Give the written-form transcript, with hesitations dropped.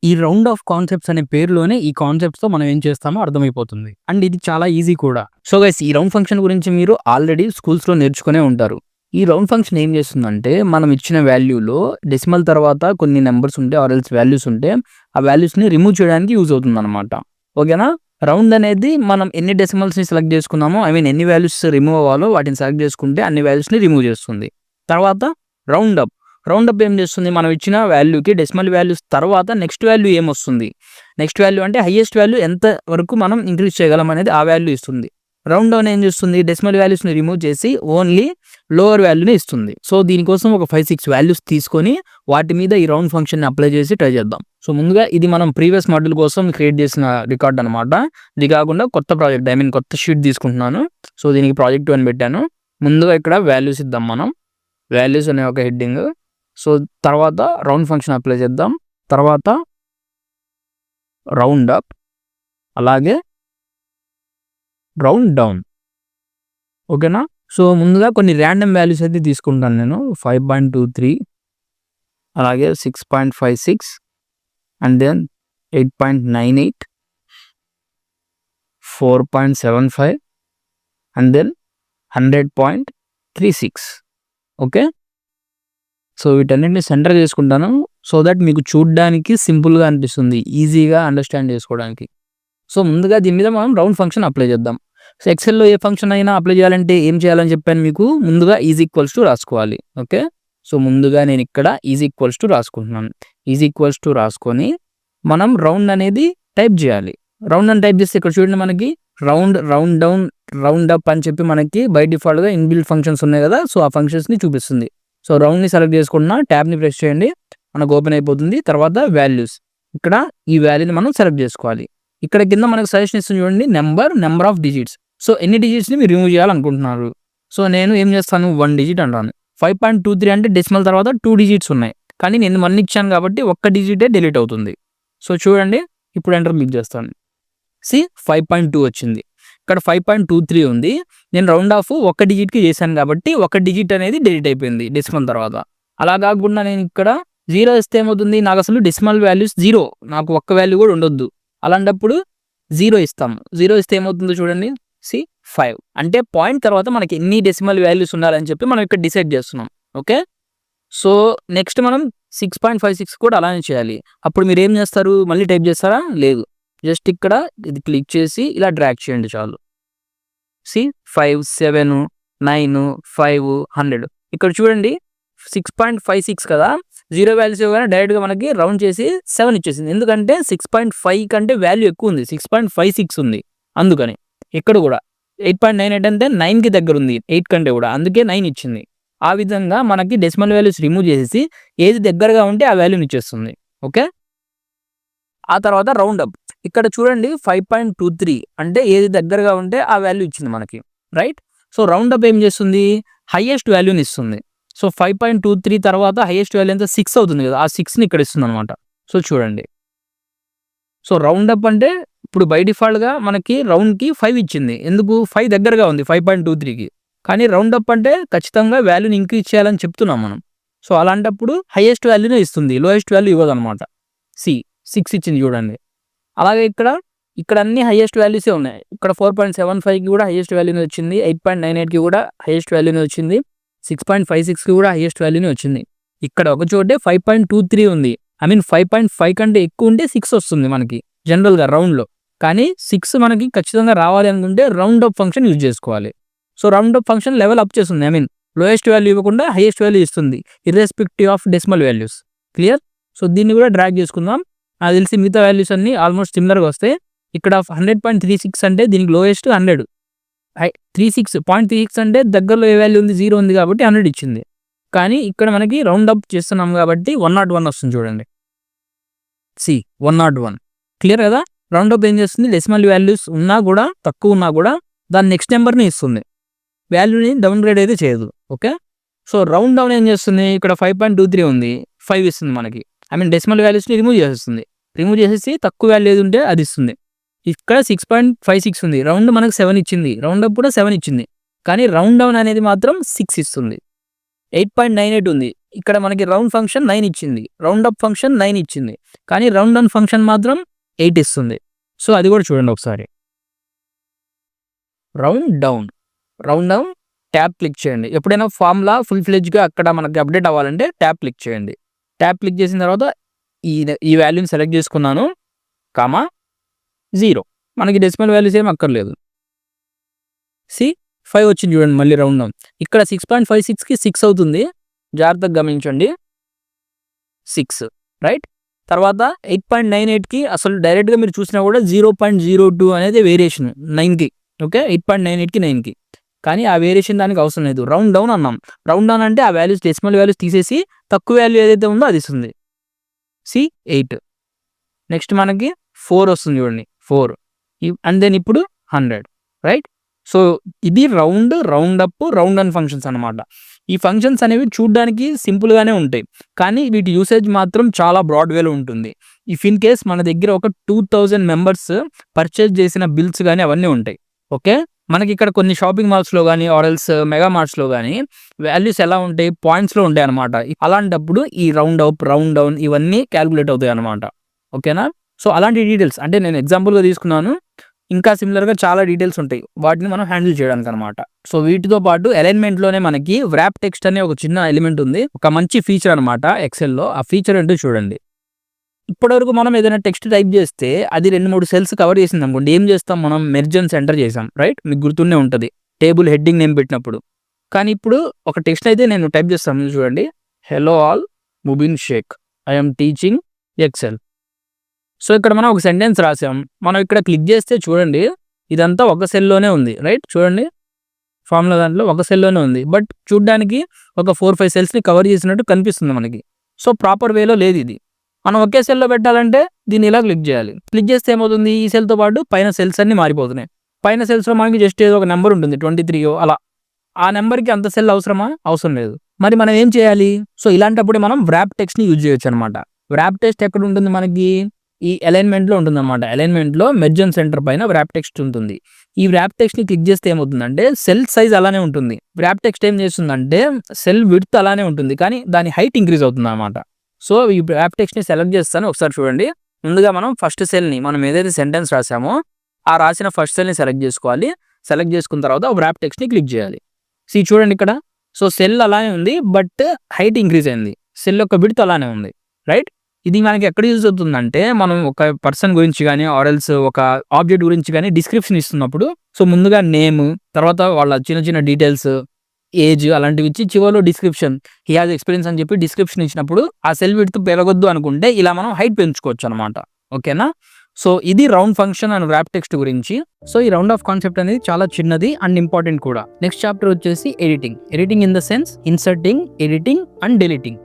ఈ round of concepts అనే పేరులోనే ఈ కాన్సెప్ట్స్‌తో మనం ఏం చేస్తామో అర్థమైపోతుంది. అండ్ ఇది చాలా ఈజీ కూడా. సో గైస్ ఈ రౌండ్ ఫంక్షన్ గురించి మీరు ఆల్రెడీ స్కూల్స్‌లో నేర్చుకునే ఉంటారు. ఈ రౌండ్ ఫంక్షన్ ఏం చేస్తుందంటే మనం ఇచ్చిన వాల్యూలో డెసిమల్ తర్వాత కొన్ని నంబర్స్ ఉంటే ఆర్ ఎల్స్ వాల్యూస్ ఉంటే ఆ వాల్యూస్‌ని రిమూవ్ చేయడానికి యూజ్ అవుతుందన్నమాట. ఓకేనా? రౌండ్ అనేది మనం ఎన్ని డెసిమల్స్‌ని సెలెక్ట్ చేసుకున్నామో ఎన్ని వాల్యూస్ రిమూవ్ అవ్వాలో వాటిని సెలెక్ట్ చేసుకుంటే అన్ని వాల్యూస్‌ని రిమూవ్ చేస్తుంది. తర్వాత రౌండ్ అప్. రౌండ్ అప్ ఏం చేస్తుంది? మనం ఇచ్చిన వాల్యూకి డెసిమల్ వాల్యూస్ తర్వాత నెక్స్ట్ వాల్యూ ఏమొస్తుంది? నెక్స్ట్ వాల్యూ అంటే హైయెస్ట్ వాల్యూ ఎంత వరకు మనం ఇంక్రీజ్ చేయగలం అనేది ఆ వాల్యూ ఇస్తుంది. రౌండ్ డౌన్ ఏం చేస్తుంది? డెసిమల్ వాల్యూస్‌ని రిమూవ్ చేసి ఓన్లీ లోవర్ వాల్యూనే ఇస్తుంది. సో దీనికోసం ఒక 5, 6 వాల్యూస్ తీసుకొని వాటి మీద ఈ రౌండ్ ఫంక్షన్‌ని అప్లై చేసి ట్రై చేద్దాం. సో ముందుగా ఇది మనం ప్రీవియస్ మాడ్యూల్ కోసం క్రియేట్ చేసిన రికార్డ్ అనమాట. ఇది కాకుండా కొత్త ప్రాజెక్ట్ కొత్త షీట్ తీసుకుంటున్నాను. సో దీనికి ప్రాజెక్ట్ 1 పెట్టాను. ముందుగా ఇక్కడ వాల్యూస్ ఇద్దాం మనం. వాల్యూస్ అనే ఒక హెడ్డింగ్. సో తర్వాత రౌండ్ ఫంక్షన్ అప్లై చేద్దాం. తర్వాత రౌండ్ అప్ అలాగే రౌండ్ డౌన్. ఓకేనా? సో ముందుగా కొన్ని ర్యాండమ్ వాల్యూస్ అయితే తీసుకుంటాను నేను. 5.23 అలాగే 6.56 and then 8.98 4.75 and then 100.36. Okay. So వీటన్నిటిని సెంటర్ చేసుకుంటాను. సో దట్ మీకు చూడ్డానికి సింపుల్‌గా అనిపిస్తుంది. ఈజీగా అండర్‌స్టాండ్ చేసుకోవడానికి. సో ముందుగా దీని మీద మనం రౌండ్ ఫంక్షన్ అప్లై చేద్దాం. సో ఎక్సెల్‌లో ఏ ఫంక్షన్ అయినా అప్లై చేయాలంటే ఏం చేయాలని చెప్పాను మీకు. ముందుగా ఈజ్ ఈక్వల్స్ టు రాసుకోవాలి. ఓకే. సో ముందుగా నేను ఇక్కడ ఈజ్ ఈక్వల్స్ టు రాసుకుంటున్నాను. ఈజ్ ఈక్వల్స్ టు రాసుకొని మనం రౌండ్ అనేది టైప్ చేయాలి. రౌండ్ అని టైప్ చేస్తే ఇక్కడ చూడండి మనకి round, round down, round up అని చెప్పి మనకి బై డిఫాల్ట్‌గా ఇన్‌బిల్ట్ ఫంక్షన్స్ ఉన్నాయి కదా! సో ఆ ఫంక్షన్స్‌ని చూపిస్తుంది. సో రౌండ్‌ని సెలెక్ట్ చేసుకున్న ట్యాబ్‌ని ప్రెస్ చేయండి. మనకు ఓపెన్ అయిపోతుంది. తర్వాత వాల్యూస్. ఇక్కడ ఈ వాల్యూని మనం సెలెక్ట్ చేసుకోవాలి. ఇక్కడ కింద మనకు సజెషన్ ఇస్తుంది చూడండి. Number of digits. సో ఎన్ని డిజిట్స్‌ని మీరు రిమూవ్ చేయాలనుకుంటున్నారు? సో నేను ఏం చేస్తాను 1 డిజిట్ అంటాను. 5.23 అంటే డెసిమల్ తర్వాత 2 డిజిట్స్ ఉన్నాయి. కానీ నేను 1 ఇచ్చాను కాబట్టి ఒక్క డిజిటే డిలీట్ అవుతుంది. సో చూడండి ఇప్పుడు ఎంటర్ క్లిక్ చేస్తాను. 5.2 వచ్చింది. ఇక్కడ 5.23 ఉంది. నేను రౌండ్ ఆఫ్ ఒక్క డిజిట్‌కి చేశాను కాబట్టి ఒక డిజిట్ అనేది డిలీట్ అయిపోయింది డెసిమల్ తర్వాత. అలా కాకుండా నేను ఇక్కడ 0 ఇస్తే ఏమవుతుంది? నాకు అసలు డెసిమల్ వాల్యూస్ 0. నాకు ఒక్క వాల్యూ కూడా ఉండొద్దు. అలాంటప్పుడు 0 ఇస్తాము. 0 ఇస్తే ఏమవుతుందో చూడండి. 5 అంటే పాయింట్ తర్వాత మనకి ఎన్ని డెసిమల్ వాల్యూస్ ఉండాలని చెప్పి మనం ఇక్కడ డిసైడ్ చేస్తున్నాం. ఓకే. సో నెక్స్ట్ మనం 6.56 కూడా అలానే చేయాలి. అప్పుడు మీరు ఏం చేస్తారు? మళ్ళీ టైప్ చేస్తారా? లేదు. జస్ట్ ఇక్కడ ఇది క్లిక్ చేసి ఇలా డ్రాగ్ చేయండి చాలు. 5, 7, 9, 5, 100. ఇక్కడ చూడండి 6.56 కదా! 0 వాల్యూస్ ఇవ్వగానే డైరెక్ట్‌గా మనకి రౌండ్ చేసి 7 ఇచ్చేసింది. ఎందుకంటే 6.5 కంటే వాల్యూ ఎక్కువ ఉంది. 6.56 ఉంది. అందుకని. ఇక్కడ కూడా 8.98 అంటే 9కి దగ్గర ఉంది. 8 కంటే కూడా. అందుకే 9 ఇచ్చింది. ఆ విధంగా మనకి డెసిమల్ వాల్యూస్ రిమూవ్ చేసేసి ఏది దగ్గరగా ఉంటే ఆ వాల్యూని ఇచ్చేస్తుంది. ఓకే. ఆ తర్వాత రౌండ్ అప్. ఇక్కడ చూడండి 5.23 అంటే ఏది దగ్గరగా ఉంటే ఆ వాల్యూ ఇచ్చింది మనకి. రైట్. సో రౌండ్ అప్ ఏం చేస్తుంది? హైయెస్ట్ వాల్యూని ఇస్తుంది. సో 5.23 తర్వాత హైయెస్ట్ వాల్యూ ఎంత? 6 అవుతుంది కదా! ఆ 6ని ఇక్కడ ఇస్తుందన్నమాట. సో చూడండి. సో రౌండ్ అప్ అంటే ఇప్పుడు బై డిఫాల్ట్‌గా మనకి రౌండ్‌కి 5 ఇచ్చింది. ఎందుకు? 5 దగ్గరగా ఉంది 5.23కి. కానీ రౌండ్ అప్ అంటే ఖచ్చితంగా వాల్యూని ఇంక్రీజ్ చేయాలని చెప్తున్నాం మనం. సో అలాంటప్పుడు హైయెస్ట్ వాల్యూనే ఇస్తుంది. Lowest value ఇవ్వదన్నమాట. 6 ఇచ్చింది చూడండి. అలాగే ఇక్కడ అన్ని హైయెస్ట్ వాల్యూసే ఉన్నాయి. ఇక్కడ 4.75కి కూడా హైయెస్ట్ వాల్యూనే వచ్చింది. 8.98కి కూడా హైయెస్ట్ వాల్యూనే వచ్చింది. 6.56కి కూడా హైయెస్ట్ వాల్యూనే వచ్చింది. ఇక్కడ ఒక చోటే 5.23 ఉంది. 5.5 కంటే ఎక్కువ ఉంటే 6 వస్తుంది మనకి జనరల్‌గా రౌండ్‌లో. కానీ 6 మనకి ఖచ్చితంగా రావాలి అనుకుంటే రౌండ్ అప్ ఫంక్షన్ యూజ్ చేసుకోవాలి. So round up function level up చేస్తుంది. లోయెస్ట్ వాల్యూ ఇవ్వకుండా హైయెస్ట్ వాల్యూ ఇస్తుంది. Irrespective of decimal values. Clear? So దీన్ని కూడా డ్రాగ్ చేసుకుందాం. నాకు తెలిసి మిగతా వాల్యూస్ అన్నీ ఆల్మోస్ట్ సిమిలర్‌గా వస్తాయి. ఇక్కడ 100.36 అంటే దీనికి లోయెస్ట్ 100. 0.36 అంటే దగ్గరలో ఏ వాల్యూ ఉంది? 0 ఉంది కాబట్టి 100 ఇచ్చింది. కానీ ఇక్కడ మనకి రౌండ్ అప్ చేస్తున్నాం కాబట్టి 101 వస్తుంది చూడండి. 101. క్లియర్ కదా? రౌండ్ అప్ ఏం చేస్తుంది? డెసిమల్ వాల్యూస్ ఉన్నా కూడా తక్కువ ఉన్నా కూడా దాని నెక్స్ట్ నెంబర్‌ని ఇస్తుంది. వాల్యూని డౌన్‌గ్రేడ్ అయితే చేయదు. ఓకే. సో రౌండ్ డౌన్ ఏం చేస్తుంది? ఇక్కడ 5.23 ఉంది. 5 ఇస్తుంది మనకి. డెసిమల్ వాల్యూస్‌ని రిమూవ్ చేసేస్తుంది. రిమూవ్ చేసేసి తక్కువ వాల్యూ ఏది ఉంటే అది ఇస్తుంది. ఇక్కడ 6.56 ఉంది. రౌండ్ మనకు 7 ఇచ్చింది. రౌండ్ అప్ కూడా 7 ఇచ్చింది. కానీ రౌండ్ డౌన్ అనేది మాత్రం 6 ఇస్తుంది. 8.98 ఉంది. ఇక్కడ మనకి రౌండ్ ఫంక్షన్ 9 ఇచ్చింది, రౌండ్ అప్ ఫంక్షన్ 9 ఇచ్చింది, కానీ రౌండ్ డౌన్ ఫంక్షన్ మాత్రం 8 ఇస్తుంది. సో అది కూడా చూడండి ఒకసారి. రౌండ్ డౌన్ ట్యాబ్ క్లిక్ చేయండి. ఎప్పుడైనా ఫార్ములా ఫుల్ ఫ్లెడ్జ్గా అక్కడ మనకి అప్డేట్ అవ్వాలంటే ట్యాబ్ క్లిక్ చేయండి. ట్యాబ్ క్లిక్ చేసిన తర్వాత ఈ వాల్యూని సెలెక్ట్ చేసుకున్నాను, 0. మనకి డెసిమల్ వాల్యూస్ ఏం అక్కర్లేదు. 5 వచ్చింది చూడండి, మళ్ళీ రౌండ్ డౌన్. ఇక్కడ 6.56కి 6 అవుతుంది, జాగ్రత్తగా గమనించండి, 6 రైట్. తర్వాత 8.98కి అసలు డైరెక్ట్గా మీరు చూసినా కూడా 0.02 అనేది వేరియేషన్ 9కి. ఓకే, 8.98కి 9కి, కానీ ఆ వేరియేషన్ దానికి అవసరం లేదు. రౌండ్ డౌన్ అన్నాం. రౌండ్ డౌన్ అంటే ఆ వాల్యూస్ డెసిమల్ వాల్యూస్ తీసేసి తక్కువ వాల్యూ ఏదైతే ఉందో అది ఇస్తుంది. 8. నెక్స్ట్ మనకి 4 వస్తుంది చూడండి, 4. అండ్ దెన్ ఇప్పుడు 100 రైట్. సో ఇది round up, round down functions అనమాట. ఈ ఫంక్షన్స్ అనేవి చూడడానికి సింపుల్గానే ఉంటాయి, కానీ వీటి యూసేజ్ మాత్రం చాలా బ్రాడ్ వేలో ఉంటుంది. ఇఫ్ ఇన్ కేస్ మన దగ్గర ఒక 2000 మెంబర్స్ పర్చేజ్ చేసిన బిల్స్ కానీ అవన్నీ ఉంటాయి. ఓకే, మనకి ఇక్కడ కొన్ని షాపింగ్ మాల్స్లో కానీ ఆర్ఎల్స్ మెగా మార్ట్స్లో కానీ వాల్యూస్ ఎలా ఉంటాయి, పాయింట్స్లో ఉంటాయి అనమాట. అలాంటప్పుడు ఈ రౌండ్ అప్, రౌండ్ డౌన్ ఇవన్నీ క్యాలిక్యులేట్ అవుతాయి అనమాట. ఓకేనా. సో అలాంటి డీటెయిల్స్ అంటే నేను ఎగ్జాంపుల్గా తీసుకున్నాను, ఇంకా సిమిలర్గా చాలా డీటెయిల్స్ ఉంటాయి, వాటిని మనం హ్యాండిల్ చేయడానికి అనమాట. సో వీటితో పాటు అలైన్మెంట్లోనే మనకి వ్రాప్ టెక్స్ట్ అనే ఒక చిన్న ఎలిమెంట్ ఉంది, ఒక మంచి ఫీచర్ అనమాట ఎక్సెల్లో. ఆ ఫీచర్ ఏంటో చూడండి. ఇప్పటివరకు మనం ఏదైనా టెక్స్ట్ టైప్ చేస్తే అది 2-3 సెల్స్ కవర్ చేసింది అనుకోండి, ఏం చేస్తాం మనం, మెర్జ్ అండ్ సెంటర్ చేసాం రైట్. మీకు గుర్తుండే ఉంటుంది టేబుల్ హెడ్డింగ్ నేమ్ పెట్టినప్పుడు. కానీ ఇప్పుడు ఒక టెక్స్ట్ అయితే నేను టైప్ చేస్తాను చూడండి, hello all, Mubin Sheikh, I'm teaching Excel. So ఇక్కడ మనం ఒక సెంటెన్స్ రాసాం, మనం ఇక్కడ క్లిక్ చేస్తే చూడండి ఇదంతా ఒక సెల్లోనే ఉంది రైట్. చూడండి ఫార్ములా దాంట్లో ఒక సెల్లోనే ఉంది, బట్ చూడ్డానికి ఒక 4-5 సెల్స్ని కవర్ చేసినట్టు కనిపిస్తుంది మనకి. సో ప్రాపర్ వేలో లేదు ఇది. మనం ఒకే సెల్లో పెట్టాలంటే దీన్ని ఇలా క్లిక్ చేయాలి. క్లిక్ చేస్తే ఏమవుతుంది, ఈ సెల్తో పాటు పైన సెల్స్ అన్ని మారిపోతున్నాయి. పైన సెల్స్లో మనకి జస్ట్ ఏదో ఒక నెంబర్ ఉంటుంది 23 అలా. ఆ నెంబర్కి అంత సెల్ అవసరమా, అవసరం లేదు. మరి మనం ఏం చేయాలి, సో ఇలాంటప్పుడు మనం వ్రాప్ టెక్స్ట్ని యూజ్ చేయొచ్చు అనమాట. వ్రాప్ టెక్స్ట్ ఎక్కడ ఉంటుంది మనకి, ఈ అలైన్మెంట్లో ఉంటుంది అనమాట. అలైన్మెంట్లో మెర్జ్ అండ్ సెంటర్ పైన వ్రాప్ టెక్స్ట్ ఉంటుంది. ఈ వ్రాప్ టెక్స్ట్ని క్లిక్ చేస్తే ఏమవుతుందంటే సెల్ సైజ్ అలానే ఉంటుంది. వ్రాప్ టెక్స్ట్ ఏం చేస్తుందంటే సెల్ విడ్త్ అలానే ఉంటుంది, కానీ దాని హైట్ ఇంక్రీజ్ అవుతుంది అనమాట. సో ఈ వ్రాప్ టెక్స్ట్ని సెలెక్ట్ చేస్తాను, ఒకసారి చూడండి. ముందుగా మనం ఫస్ట్ సెల్ని, మనం ఏదైతే సెంటెన్స్ రాసామో ఆ రాసిన ఫస్ట్ సెల్ని సెలెక్ట్ చేసుకోవాలి. సెలెక్ట్ చేసుకున్న తర్వాత వ్రాప్ టెక్స్ట్ని క్లిక్ చేయాలి. చూడండి ఇక్కడ, సో సెల్ అలానే ఉంది, బట్ హైట్ ఇంక్రీజ్ అయింది. సెల్ యొక్క విడ్త్ అలానే ఉంది రైట్. ఇది మనకి ఎక్కడ యూజ్ అవుతుందంటే, మనం ఒక పర్సన్ గురించి కానీ ఆర్ఎల్స్ ఒక ఆబ్జెక్ట్ గురించి కానీ డిస్క్రిప్షన్ ఇస్తున్నప్పుడు, సో ముందుగా నేమ్, తర్వాత వాళ్ళ చిన్న చిన్న డీటెయిల్స్, ఏజ్ అలాంటివి ఇచ్చి చివరిలో డిస్క్రిప్షన్, హీ హాజ్ ఎక్స్పీరియన్స్ అని చెప్పి డిస్క్రిప్షన్ ఇచ్చినప్పుడు ఆ సెల్ విడ్త్ పెరగొద్దు అనుకుంటే ఇలా మనం హైట్ పెంచుకోవచ్చు అనమాట. ఓకేనా. సో ఇది round function and wrap text గురించి. సో ఈ రౌండ్ ఆఫ్ కాన్సెప్ట్ అనేది చాలా చిన్నది అండ్ ఇంపార్టెంట్ కూడా. నెక్స్ట్ చాప్టర్ వచ్చేసి editing in the sense inserting, editing and deleting.